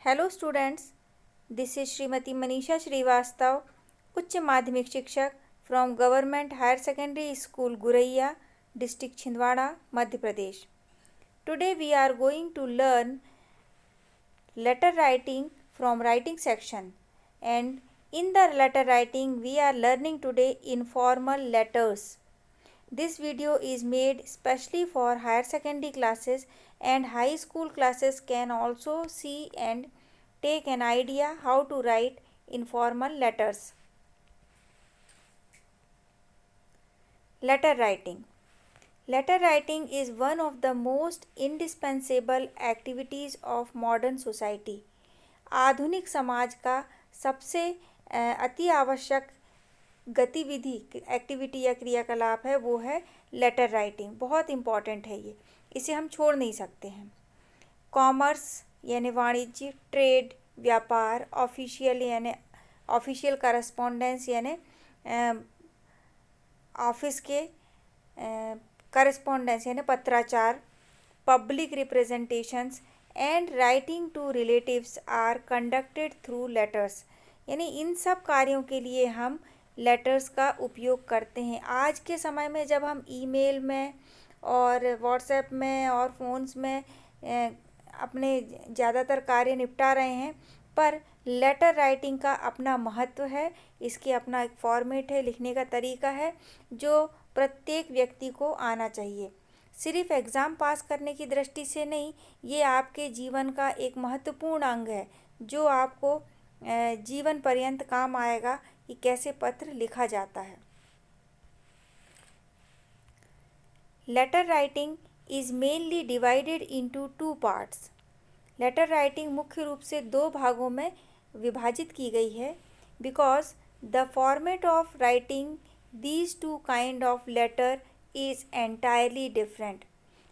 Hello students, this is Shrimati Manisha Shrivastava, उच्च माध्यमिक शिक्षक from government higher secondary school Guraiya, district Chhindwara, Madhya Pradesh. Today we are going to learn letter writing from writing section, and in the letter writing we are learning today informal letters. This video is made specially for higher secondary classes, and high school classes can also see and take an idea how to write informal letters. Letter writing. Letter writing is one of the most indispensable activities of modern society. आधुनिक समाज का सबसे अति आवश्यक गतिविधि activity या क्रियाकलाप है वो है लेटर राइटिंग. बहुत इम्पॉर्टेंट है ये, इसे हम छोड़ नहीं सकते हैं. कॉमर्स यानी वाणिज्य, ट्रेड व्यापार, ऑफिशियल यानी ऑफिशियल करस्पॉन्डेंस यानी ऑफिस के करस्पॉन्डेंस यानी पत्राचार, public representations and writing to relatives are conducted through letters. यानी इन सब कार्यों के लिए हम लेटर्स का उपयोग करते हैं. आज के समय में जब हम ईमेल में और व्हाट्सएप में और फ़ोन्स में अपने ज़्यादातर कार्य निपटा रहे हैं, पर लेटर राइटिंग का अपना महत्व है. इसके अपना एक फॉर्मेट है, लिखने का तरीका है जो प्रत्येक व्यक्ति को आना चाहिए. सिर्फ एग्ज़ाम पास करने की दृष्टि से नहीं, ये आपके जीवन का एक महत्वपूर्ण अंग है जो आपको जीवन पर्यंत काम आएगा कि कैसे पत्र लिखा जाता है. Letter writing is mainly divided into 2 parts. Letter writing मुख्य रूप से 2 भागों में विभाजित की गई है. Because the format of writing these 2 kind of letter is entirely different.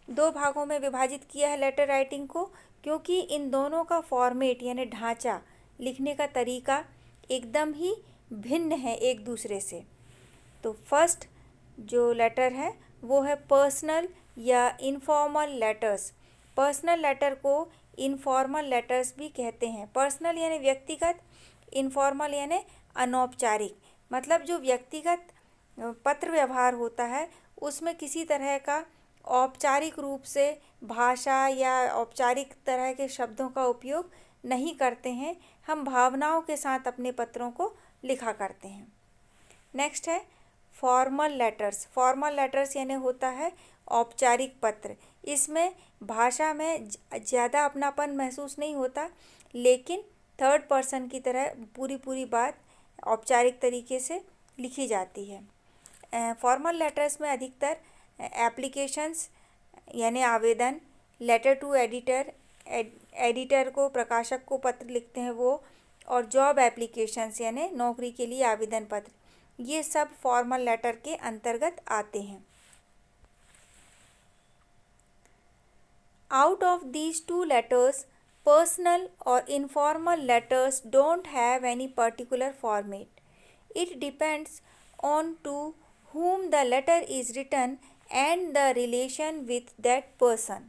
2 भागों में विभाजित किया है लेटर राइटिंग को, क्योंकि इन दोनों का फॉर्मेट यानी ढांचा, लिखने का तरीका एकदम ही भिन्न है एक दूसरे से. तो फर्स्ट जो लेटर है वो है पर्सनल या इनफॉर्मल लेटर्स. पर्सनल लेटर को इनफॉर्मल लेटर्स भी कहते हैं. पर्सनल यानी व्यक्तिगत, इनफॉर्मल यानी अनौपचारिक. मतलब जो व्यक्तिगत पत्र व्यवहार होता है उसमें किसी तरह का औपचारिक रूप से भाषा या औपचारिक तरह के शब्दों का उपयोग नहीं करते हैं. हम भावनाओं के साथ अपने पत्रों को लिखा करते हैं. नेक्स्ट है फॉर्मल लेटर्स. फॉर्मल लेटर्स यानी होता है औपचारिक पत्र. इसमें भाषा में ज़्यादा अपनापन महसूस नहीं होता, लेकिन थर्ड पर्सन की तरह पूरी बात औपचारिक तरीके से लिखी जाती है. फॉर्मल लेटर्स में अधिकतर एप्लीकेशंस यानी आवेदन, लेटर टू एडिटर, एडिटर को, प्रकाशक को पत्र लिखते हैं वो, और जॉब एप्लीकेशंस यानी नौकरी के लिए आवेदन पत्र, ये सब फॉर्मल लेटर के अंतर्गत आते हैं. Out of these 2 letters, personal और informal letters don't have any particular format. It depends on to whom the letter is written and the relation with that person.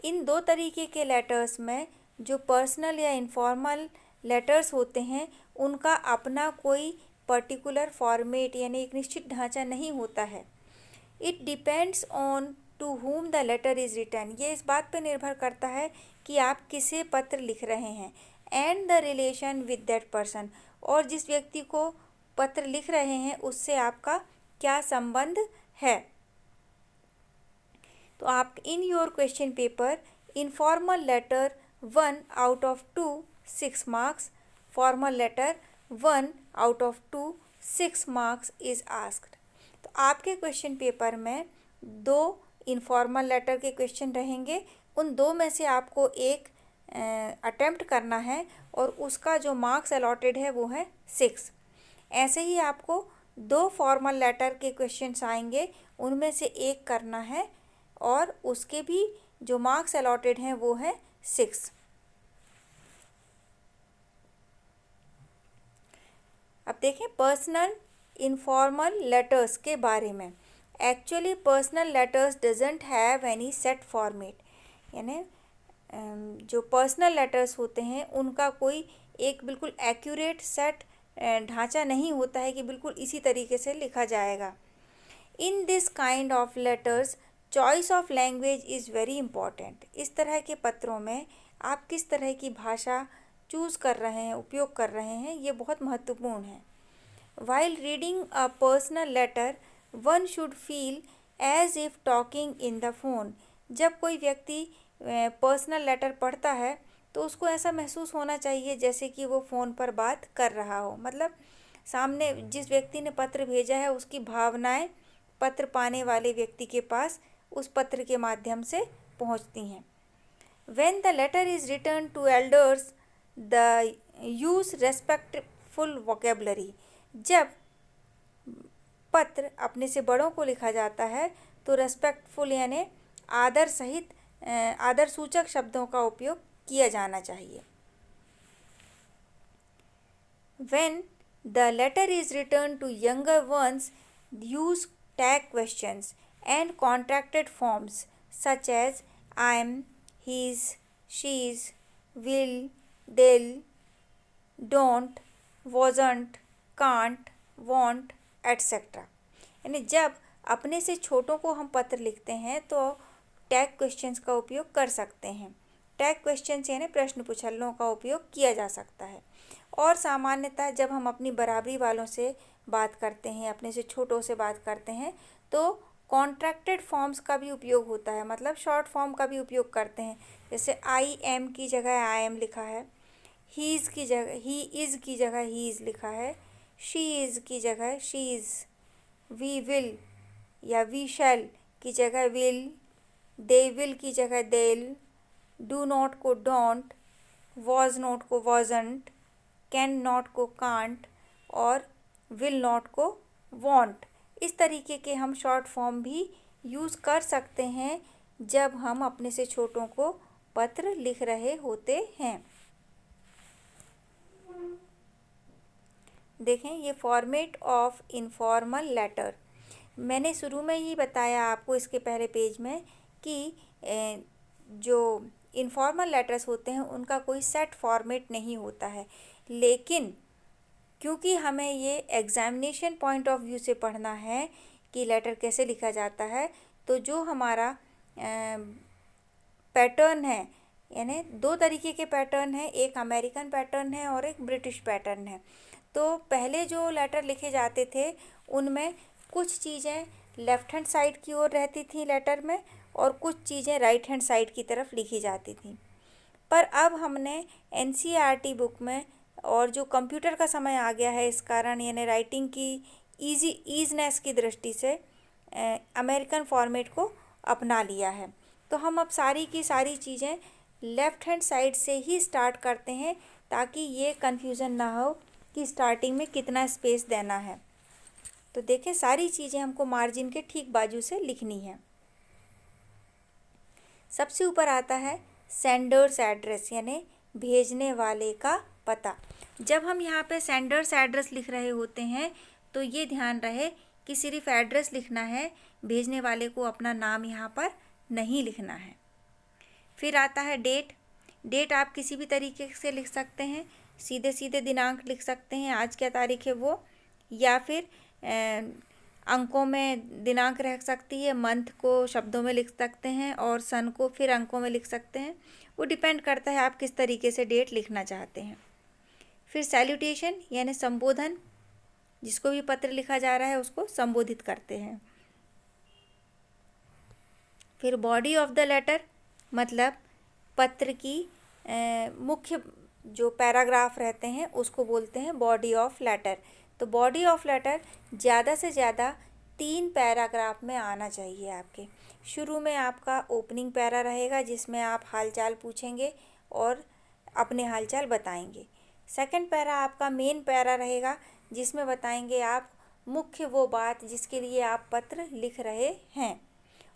इन 2 तरीके के लेटर्स में जो पर्सनल या इनफॉर्मल लेटर्स होते हैं उनका अपना कोई पर्टिकुलर फॉर्मेट यानी एक निश्चित ढांचा नहीं होता है. It depends on to whom the letter is written. ये इस बात पर निर्भर करता है कि आप किसे पत्र लिख रहे हैं. And the relation with that person, और जिस व्यक्ति को पत्र लिख रहे हैं उससे आपका क्या संबंध है. तो आप in your question paper informal letter 1 out of 2 6 marks, formal letter 1 out of 2 6 marks is asked. तो आपके क्वेश्चन पेपर में 2 इनफॉर्मल लेटर के क्वेश्चन रहेंगे. उन 2 में से आपको एक अटेम्प्ट करना है और उसका जो मार्क्स अलॉटेड है वो है 6. ऐसे ही आपको 2 फॉर्मल लेटर के क्वेश्चंस आएंगे, उनमें से एक करना है और उसके भी जो मार्क्स अलॉटेड हैं वो है 6. अब देखें पर्सनल इनफॉर्मल लेटर्स के बारे में. Actually personal letters doesn't have any set format. यानी जो पर्सनल लेटर्स होते हैं उनका कोई एक बिल्कुल एक्यूरेट सेट ढांचा नहीं होता है कि बिल्कुल इसी तरीके से लिखा जाएगा। In this kind of letters choice of language is very important. इस तरह के पत्रों में आप किस तरह की भाषा चूज़ कर रहे हैं, उपयोग कर रहे हैं, ये बहुत महत्वपूर्ण है। While reading a personal letter, one should feel as if talking in the phone. जब कोई व्यक्ति पर्सनल लेटर पढ़ता है तो उसको ऐसा महसूस होना चाहिए जैसे कि वो फ़ोन पर बात कर रहा हो। मतलब सामने जिस व्यक्ति ने पत्र भेजा है उसकी भावनाएं पत्र पाने वाले व्यक्ति के पास उस पत्र के माध्यम से पहुंचती हैं। When the letter is written to elders, the use respectful vocabulary. जब पत्र अपने से बड़ों को लिखा जाता है तो रेस्पेक्टफुल यानी आदर सहित आदर सूचक शब्दों का उपयोग किया जाना चाहिए। When the letter is written to younger ones, use tag questions and contracted forms such as I am, his, she's, will, they'll, don't, wasn't, can't, won't, etc. यानी जब अपने से छोटों को हम पत्र लिखते हैं तो टैग क्वेश्चंस का उपयोग कर सकते हैं। टैग क्वेश्चंस यानी प्रश्न पुछल्लों का उपयोग किया जा सकता है। और सामान्यतः जब हम अपनी बराबरी वालों से बात करते हैं, अपने से छोटों से बात करते हैं, तो कॉन्ट्रैक्टेड फॉर्म्स का भी उपयोग होता है, मतलब शॉर्ट फॉर्म का भी उपयोग करते हैं। जैसे आई एम की जगह आई एम लिखा है, ही इज़ की जगह ही इज़ की जगह ही इज़ लिखा है, शी इज़ की जगह शी इज़, वी विल या वी शैल की जगह विल, दे विल की जगह देल, डू नॉट को डोंट, वॉज नॉट को वॉजंट, कैन नॉट को कांट और विल नॉट को वॉन्ट। इस तरीके के हम शॉर्ट फॉर्म भी यूज़ कर सकते हैं जब हम अपने से छोटों को पत्र लिख रहे होते हैं। देखें ये फॉर्मेट ऑफ इनफॉर्मल लेटर। मैंने शुरू में ही बताया आपको इसके पहले पेज में कि जो इनफॉर्मल लेटर्स होते हैं उनका कोई सेट फॉर्मेट नहीं होता है, लेकिन क्योंकि हमें ये एग्जामिनेशन पॉइंट ऑफ व्यू से पढ़ना है कि लेटर कैसे लिखा जाता है, तो जो हमारा पैटर्न है, यानी दो तरीके के पैटर्न है, एक अमेरिकन पैटर्न है और एक ब्रिटिश पैटर्न है। तो पहले जो लेटर लिखे जाते थे उनमें कुछ चीज़ें लेफ़्ट हैंड साइड की ओर रहती थी लेटर में और कुछ चीज़ें राइट हैंड साइड की तरफ लिखी जाती थी। पर अब हमने एनसीईआरटी बुक में, और जो कंप्यूटर का समय आ गया है इस कारण, यानी राइटिंग की ईजनेस की दृष्टि से अमेरिकन फॉर्मेट को अपना लिया है। तो हम अब सारी की सारी चीज़ें लेफ़्ट हैंड साइड से ही स्टार्ट करते हैं ताकि ये कन्फ्यूज़न ना हो कि स्टार्टिंग में कितना स्पेस देना है। तो देखें सारी चीज़ें हमको मार्जिन के ठीक बाजू से लिखनी है। सबसे ऊपर आता है सेंडर्स एड्रेस, यानी भेजने वाले का पता। जब हम यहाँ पे सेंडर्स एड्रेस लिख रहे होते हैं तो ये ध्यान रहे कि सिर्फ एड्रेस लिखना है, भेजने वाले को अपना नाम यहाँ पर नहीं लिखना है। फिर आता है डेट। डेट आप किसी भी तरीके से लिख सकते हैं, सीधे सीधे दिनांक लिख सकते हैं, आज क्या तारीख है वो, या फिर अंकों में दिनांक रह सकती है, मंथ को शब्दों में लिख सकते हैं और सन को फिर अंकों में लिख सकते हैं। वो डिपेंड करता है आप किस तरीके से डेट लिखना चाहते हैं। फिर सैल्यूटेशन यानी संबोधन, जिसको भी पत्र लिखा जा रहा है उसको संबोधित करते हैं। फिर बॉडी ऑफ द लेटर, मतलब पत्र की मुख्य जो पैराग्राफ रहते हैं उसको बोलते हैं बॉडी ऑफ लेटर। तो बॉडी ऑफ लेटर ज़्यादा से ज़्यादा 3 पैराग्राफ में आना चाहिए आपके। शुरू में आपका ओपनिंग पैरा रहेगा जिसमें आप हालचाल पूछेंगे और अपने हालचाल बताएंगे। सेकंड पैरा आपका मेन पैरा रहेगा जिसमें बताएंगे आप मुख्य वो बात जिसके लिए आप पत्र लिख रहे हैं।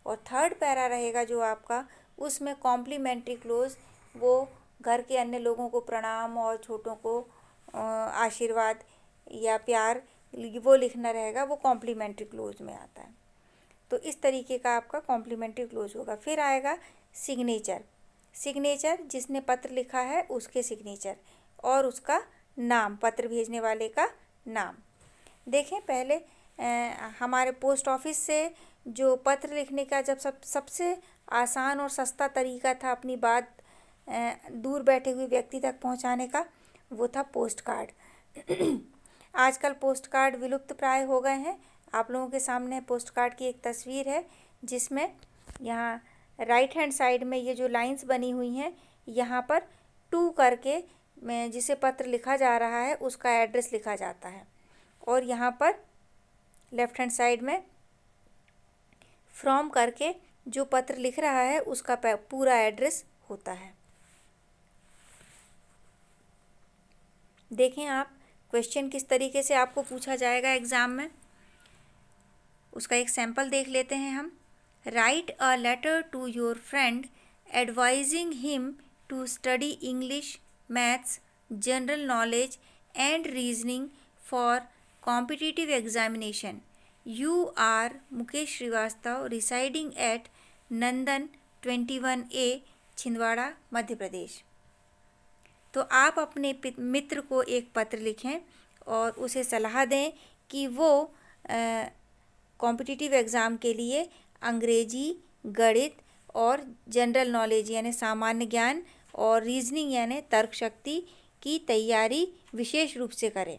और थर्ड पैरा रहेगा जो आपका, उसमें कॉम्प्लीमेंट्री क्लोज, वो घर के अन्य लोगों को प्रणाम और छोटों को आशीर्वाद या प्यार वो लिखना रहेगा, वो कॉम्प्लीमेंट्री क्लोज में आता है। तो इस तरीके का आपका कॉम्प्लीमेंट्री क्लोज होगा। फिर आएगा सिग्नेचर। सिग्नेचर, जिसने पत्र लिखा है उसके सिग्नेचर, और उसका नाम, पत्र भेजने वाले का नाम। देखें पहले हमारे पोस्ट ऑफिस से जो पत्र लिखने का जब सबसे आसान और सस्ता तरीका था अपनी बात दूर बैठे हुए व्यक्ति तक पहुंचाने का, वो था पोस्ट कार्ड। आजकल पोस्ट कार्ड विलुप्त प्राय हो गए हैं। आप लोगों के सामने पोस्ट कार्ड की एक तस्वीर है, जिसमें यहाँ राइट हैंड साइड में ये जो लाइंस बनी हुई हैं, यहाँ पर टू करके जिसे पत्र लिखा जा रहा है उसका एड्रेस लिखा जाता है, और यहाँ पर लेफ्ट हैंड साइड में फ्रॉम करके जो पत्र लिख रहा है उसका पूरा एड्रेस होता है। देखें आप क्वेश्चन किस तरीके से आपको पूछा जाएगा एग्ज़ाम में, उसका एक सैंपल देख लेते हैं हम। Write a letter to your friend advising him to study English, maths, general knowledge and reasoning for competitive examination. You are Mukesh Shrivastava, residing at Nandan 21A, Chhindwara, Madhya Pradesh. तो आप अपने मित्र को एक पत्र लिखें और उसे सलाह दें कि वो कॉम्पिटिटिव एग्ज़ाम के लिए अंग्रेजी, गणित और जनरल नॉलेज यानी सामान्य ज्ञान और रीजनिंग यानी तर्क शक्ति की तैयारी विशेष रूप से करें।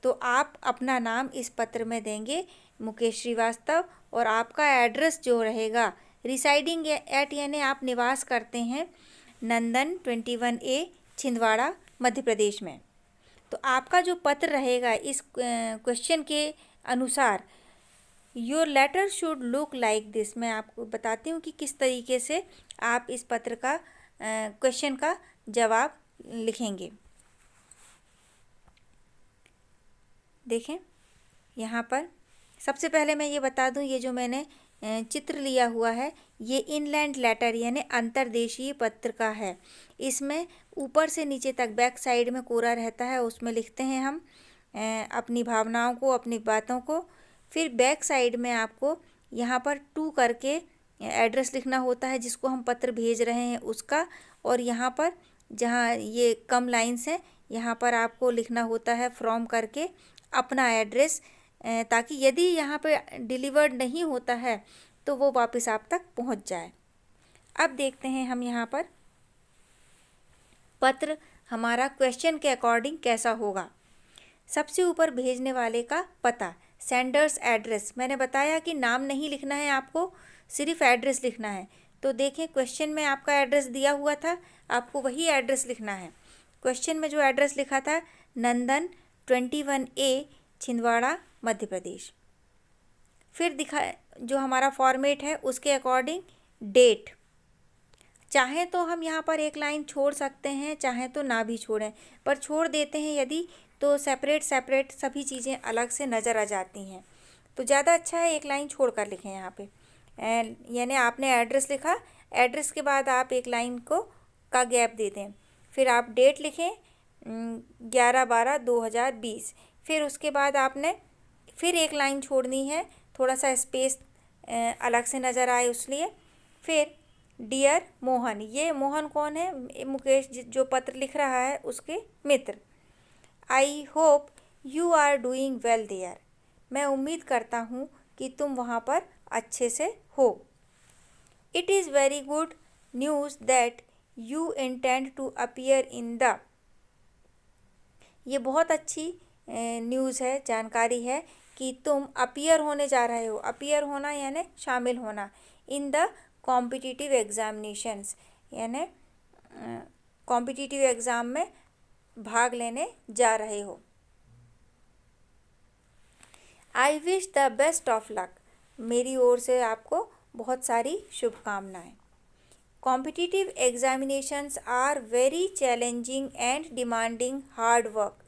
तो आप अपना नाम इस पत्र में देंगे, मुकेश श्रीवास्तव, और आपका एड्रेस जो रहेगा रिसाइडिंग एट यानी आप निवास करते हैं नंदन 21A, छिंदवाड़ा, मध्य प्रदेश में। तो आपका जो पत्र रहेगा इस क्वेश्चन के अनुसार, your letter should look like this. मैं आपको बताती हूँ कि किस तरीके से आप इस पत्र का क्वेश्चन का जवाब लिखेंगे। देखें यहाँ पर सबसे पहले मैं ये बता दूँ, ये जो मैंने चित्र लिया हुआ है ये इनलैंड लेटर यानी अंतर्देशीय पत्र का है। इसमें ऊपर से नीचे तक बैक साइड में कोरा रहता है, उसमें लिखते हैं हम अपनी भावनाओं को, अपनी बातों को। फिर बैक साइड में आपको यहाँ पर टू करके एड्रेस लिखना होता है जिसको हम पत्र भेज रहे हैं उसका, और यहाँ पर जहाँ ये कम लाइन्स हैं यहाँ पर आपको लिखना होता है फ्रॉम करके अपना एड्रेस, ताकि यदि यहाँ पे डिलीवर्ड नहीं होता है तो वो वापस आप तक पहुँच जाए। अब देखते हैं हम यहाँ पर पत्र हमारा क्वेश्चन के अकॉर्डिंग कैसा होगा। सबसे ऊपर भेजने वाले का पता, सेंडर्स एड्रेस। मैंने बताया कि नाम नहीं लिखना है, आपको सिर्फ एड्रेस लिखना है। तो देखें क्वेश्चन में आपका एड्रेस दिया हुआ था, आपको वही एड्रेस लिखना है। क्वेश्चन में जो एड्रेस लिखा था नंदन 21A, छिंदवाड़ा, मध्य प्रदेश। फिर जो हमारा फॉर्मेट है उसके अकॉर्डिंग डेट। चाहे तो हम यहाँ पर एक लाइन छोड़ सकते हैं, चाहे तो ना भी छोड़ें, पर छोड़ देते हैं यदि तो सेपरेट सभी चीज़ें अलग से नज़र आ जाती हैं। तो ज़्यादा अच्छा है एक लाइन छोड़ कर लिखें यहाँ पे। यानी आपने एड्रेस लिखा, एड्रेस के बाद आप एक लाइन का गैप दे दें। फिर आप डेट लिखें 11/12/2020। फिर उसके बाद आपने फिर एक लाइन छोड़नी है, थोड़ा सा स्पेस अलग से नज़र आए उसलिए। फिर डियर मोहन, ये मोहन कौन है? मुकेश जो पत्र लिख रहा है उसके मित्र। I hope you are doing well there, मैं उम्मीद करता हूँ कि तुम वहाँ पर अच्छे से हो। It is very good news that you intend to appear in the, ये बहुत अच्छी न्यूज़ है, जानकारी है कि तुम अपीयर होने जा रहे हो। अपीयर होना यानी शामिल होना, इन द कॉम्पिटिटिव एग्जामिनेशंस यानी कॉम्पिटिटिव एग्ज़ाम में भाग लेने जा रहे हो। I wish the best of luck, मेरी ओर से आपको बहुत सारी शुभकामनाएं। Competitive examinations are very challenging and demanding hard work.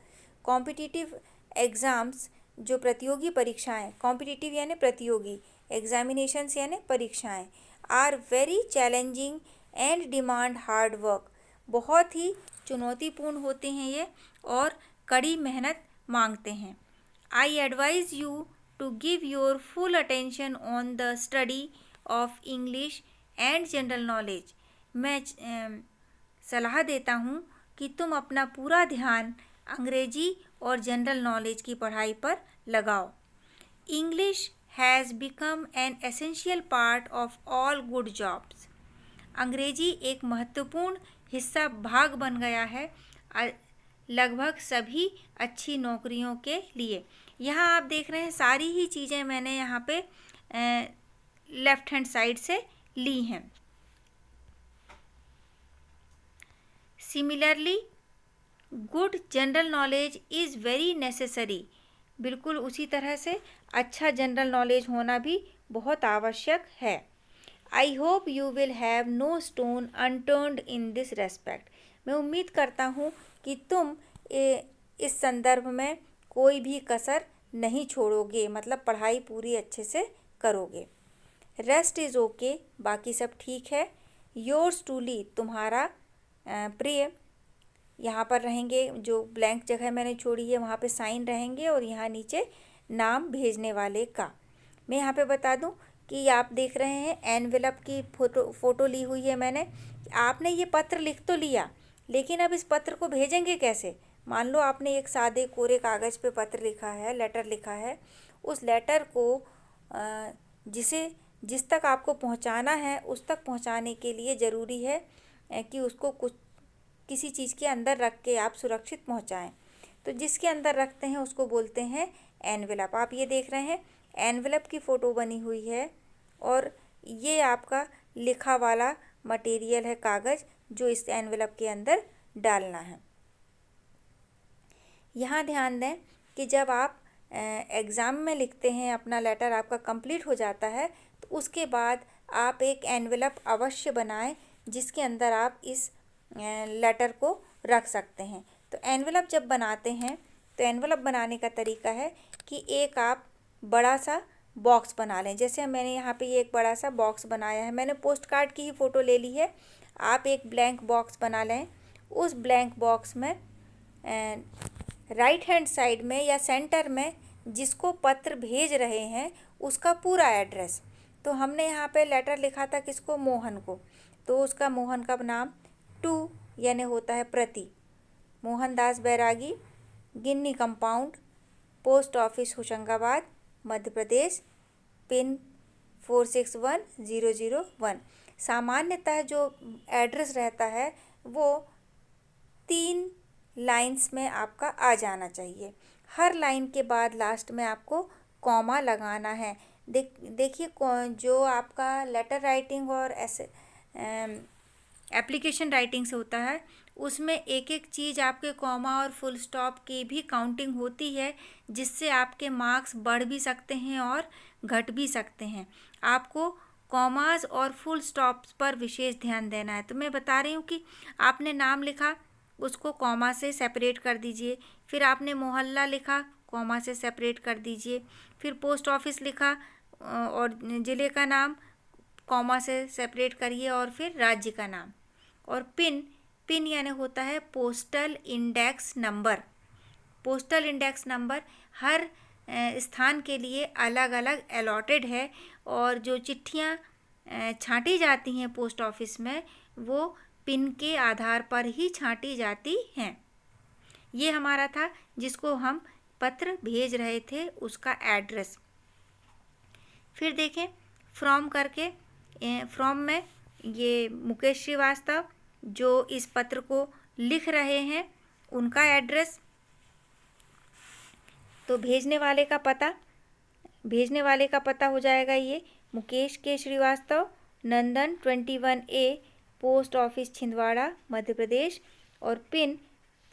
Competitive exams जो प्रतियोगी परीक्षाएं, कॉम्पिटिटिव यानी प्रतियोगी, एग्जामिनेशंस यानी परीक्षाएं, are very challenging and demand hard work, बहुत ही चुनौतीपूर्ण होते हैं ये और कड़ी मेहनत मांगते हैं। I advise you to give your full attention on the study of English and general knowledge, मैं सलाह देता हूँ कि तुम अपना पूरा ध्यान अंग्रेजी और जनरल नॉलेज की पढ़ाई पर लगाओ। English has become an essential part of all good jobs. अंग्रेजी एक महत्वपूर्ण हिस्सा भाग बन गया है लगभग सभी अच्छी नौकरियों के लिए। यहाँ आप देख रहे हैं सारी ही चीज़ें मैंने यहाँ पे लेफ्ट हैंड साइड से ली हैं। Similarly good general knowledge is very necessary. बिल्कुल उसी तरह से अच्छा जनरल नॉलेज होना भी बहुत आवश्यक है। I hope you will have no stone unturned in this respect. मैं उम्मीद करता हूँ कि तुम इस संदर्भ में कोई भी कसर नहीं छोड़ोगे, मतलब पढ़ाई पूरी अच्छे से करोगे। रेस्ट इज़ ओके, बाकी सब ठीक है। योर्स ट्रूली, तुम्हारा प्रिय। यहाँ पर रहेंगे, जो ब्लैंक जगह मैंने छोड़ी है वहाँ पे साइन रहेंगे और यहाँ नीचे नाम भेजने वाले का। मैं यहाँ पे बता दूँ कि आप देख रहे हैं एनवेलप की फ़ोटो ली हुई है मैंने। आपने ये पत्र लिख तो लिया, लेकिन अब इस पत्र को भेजेंगे कैसे? मान लो आपने एक सादे कोरे कागज़ पे पत्र लिखा है, लेटर लिखा है। उस लेटर को जिस तक आपको पहुंचाना है उस तक पहुंचाने के लिए ज़रूरी है कि उसको किसी चीज़ के अंदर रख के आप सुरक्षित पहुंचाएं। तो जिसके अंदर रखते हैं उसको बोलते हैं एनवेलप। आप ये देख रहे हैं एनवेलप की फ़ोटो बनी हुई है और ये आपका लिखा वाला मटेरियल है, कागज़, जो इस एनवेलप के अंदर डालना है। यहाँ ध्यान दें कि जब आप एग्ज़ाम में लिखते हैं, अपना लेटर आपका कंप्लीट हो जाता है, तो उसके बाद आप एक एनवेलप अवश्य बनाएं जिसके अंदर आप इस लेटर को रख सकते हैं। तो एनवेलप जब बनाते हैं तो एनवेलप बनाने का तरीका है कि एक आप बड़ा सा बॉक्स बना लें। जैसे मैंने यहाँ पे ये एक बड़ा सा बॉक्स बनाया है, मैंने पोस्ट कार्ड की ही फ़ोटो ले ली है। आप एक ब्लैंक बॉक्स बना लें। उस ब्लैंक बॉक्स में राइट हैंड साइड में या सेंटर में जिसको पत्र भेज रहे हैं उसका पूरा एड्रेस। तो हमने यहाँ पे लेटर लिखा था किसको? मोहन को। तो उसका मोहन का नाम टू यानी होता है प्रति, मोहनदास बैरागी, गिन्नी compound, post office Hoshangabad, Madhya Pradesh, pin 461001। सामान्यतः जो एड्रेस रहता है वो 3 लाइंस में आपका आ जाना चाहिए। हर लाइन के बाद लास्ट में आपको कॉमा लगाना है। देखिए जो आपका लेटर राइटिंग और ऐसे एप्लीकेशन राइटिंग से होता है उसमें एक एक चीज़ आपके कॉमा और फुल स्टॉप की भी काउंटिंग होती है, जिससे आपके मार्क्स बढ़ भी सकते हैं और घट भी सकते हैं। आपको कॉमास और फुल स्टॉप्स पर विशेष ध्यान देना है। तो मैं बता रही हूँ कि आपने नाम लिखा, उसको कॉमा से सेपरेट कर दीजिए। फिर आपने मोहल्ला लिखा, कॉमा से सेपरेट कर दीजिए। फिर पोस्ट ऑफिस लिखा और ज़िले का नाम कॉमा से सेपरेट करिए, और फिर राज्य का नाम। और पिन यानी होता है postal index number. Postal index number हर स्थान के लिए अलग अलग अलॉटेड है, और जो चिट्ठियाँ छांटी जाती हैं पोस्ट ऑफिस में वो पिन के आधार पर ही छांटी जाती हैं। ये हमारा था जिसको हम पत्र भेज रहे थे उसका एड्रेस। फिर देखें फ्रॉम करके, फ्रॉम में ये मुकेश श्रीवास्तव जो इस पत्र को लिख रहे हैं उनका एड्रेस। तो भेजने वाले का पता हो जाएगा ये मुकेश के श्रीवास्तव, नंदन 21A, post office Chhindwara, Madhya प्रदेश, और पिन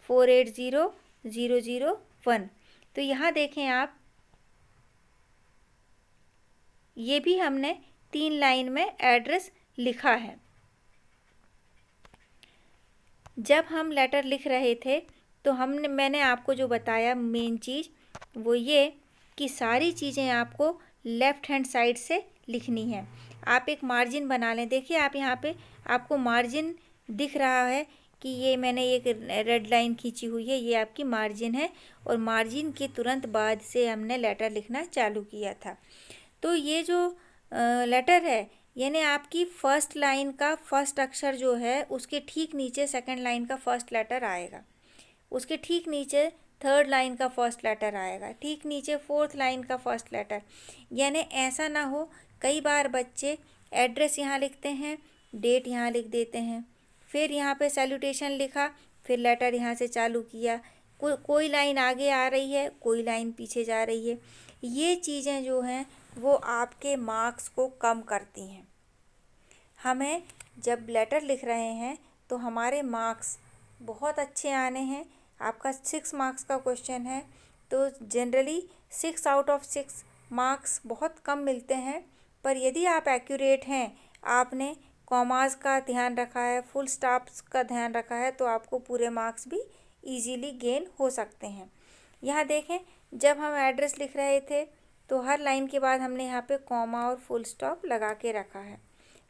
480001। तो यहाँ देखें आप, ये भी हमने 3 लाइन में एड्रेस लिखा है। जब हम लेटर लिख रहे थे तो मैंने आपको जो बताया मेन चीज़ वो ये कि सारी चीज़ें आपको लेफ़्ट हैंड साइड से लिखनी है। आप एक मार्जिन बना लें। देखिए आप यहाँ पे आपको मार्जिन दिख रहा है कि ये मैंने एक रेड लाइन खींची हुई है, ये आपकी मार्जिन है, और मार्जिन के तुरंत बाद से हमने लेटर लिखना चालू किया था। तो ये जो लेटर है यानी आपकी फर्स्ट लाइन का फर्स्ट अक्षर जो है उसके ठीक नीचे सेकंड लाइन का फर्स्ट लेटर आएगा, उसके ठीक नीचे थर्ड लाइन का फर्स्ट लेटर आएगा, ठीक नीचे फोर्थ लाइन का फर्स्ट लेटर। यानी ऐसा ना हो, कई बार बच्चे एड्रेस यहाँ लिखते हैं, डेट यहाँ लिख देते हैं, फिर यहाँ पे सैल्यूटेशन लिखा, फिर लेटर यहाँ से चालू किया, कोई लाइन आगे आ रही है, कोई लाइन पीछे जा रही है। ये चीज़ें जो हैं वो आपके मार्क्स को कम करती हैं। हमें जब लेटर लिख रहे हैं तो हमारे मार्क्स बहुत अच्छे आने हैं। आपका 6 मार्क्स का क्वेश्चन है तो जनरली 6 आउट ऑफ 6 मार्क्स बहुत कम मिलते हैं, पर यदि आप एक्यूरेट हैं, आपने कॉमास का ध्यान रखा है, फुल स्टॉप्स का ध्यान रखा है, तो आपको पूरे मार्क्स भी इजीली गेन हो सकते हैं। यहाँ देखें, जब हम एड्रेस लिख रहे थे तो हर लाइन के बाद हमने यहाँ पे कॉमा और फुल स्टॉप लगा के रखा है।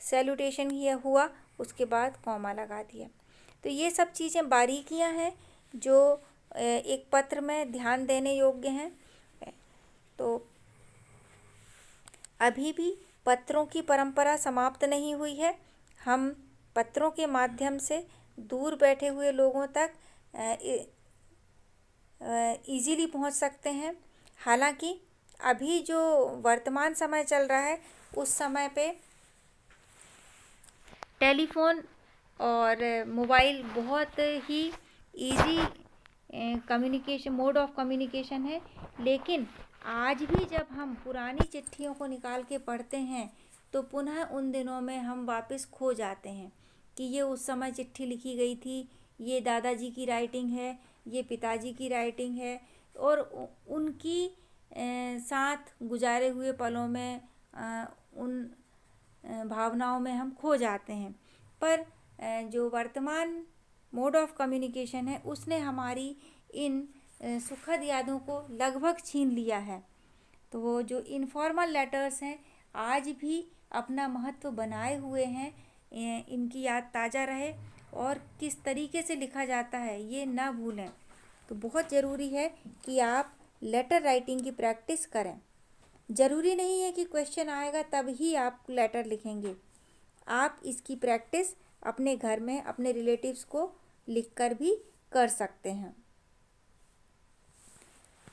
सैल्यूटेशन ही हुआ, उसके बाद कॉमा लगा दिया। तो ये सब चीज़ें बारीकियां हैं जो एक पत्र में ध्यान देने योग्य हैं। तो अभी भी पत्रों की परंपरा समाप्त नहीं हुई है। हम पत्रों के माध्यम से दूर बैठे हुए लोगों तक इजीली पहुंच सकते हैं। हालांकि अभी जो वर्तमान समय चल रहा है उस समय पे टेलीफोन और मोबाइल बहुत ही easy communication mode of communication है, लेकिन आज भी जब हम पुरानी चिट्ठियों को निकाल के पढ़ते हैं तो पुनः उन दिनों में हम वापस खो जाते हैं कि ये उस समय चिट्ठी लिखी गई थी, ये दादाजी की राइटिंग है, ये पिताजी की राइटिंग है, और उनकी साथ गुजारे हुए पलों में उन भावनाओं में हम खो जाते हैं। पर जो वर्तमान मोड ऑफ कम्युनिकेशन है उसने हमारी इन सुखद यादों को लगभग छीन लिया है। तो वो जो इनफॉर्मल लेटर्स हैं आज भी अपना महत्व बनाए हुए हैं। इनकी याद ताज़ा रहे और किस तरीके से लिखा जाता है ये ना भूलें। तो बहुत ज़रूरी है कि आप लेटर राइटिंग की प्रैक्टिस करें। ज़रूरी नहीं है कि क्वेश्चन आएगा तब ही आप लेटर लिखेंगे। आप इसकी प्रैक्टिस अपने घर में अपने रिलेटिव्स को लिखकर भी कर सकते हैं।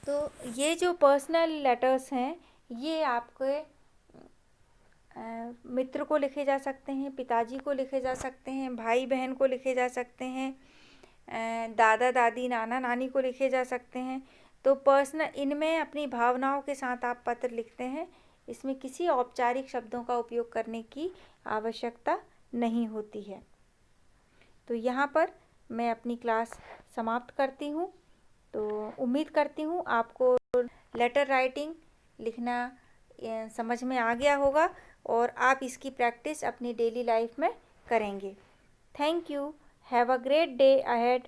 तो ये जो पर्सनल लेटर्स हैं ये आपके मित्र को लिखे जा सकते हैं, पिताजी को लिखे जा सकते हैं, भाई बहन को लिखे जा सकते हैं, दादा दादी नाना नानी को लिखे जा सकते हैं। तो पर्सनल इनमें अपनी भावनाओं के साथ आप पत्र लिखते हैं। इसमें किसी औपचारिक शब्दों का उपयोग करने की आवश्यकता नहीं होती है। तो यहाँ पर मैं अपनी क्लास समाप्त करती हूँ। तो उम्मीद करती हूँ आपको लेटर राइटिंग लिखना समझ में आ गया होगा और आप इसकी प्रैक्टिस अपनी डेली लाइफ में करेंगे। Thank you. Have a great day ahead.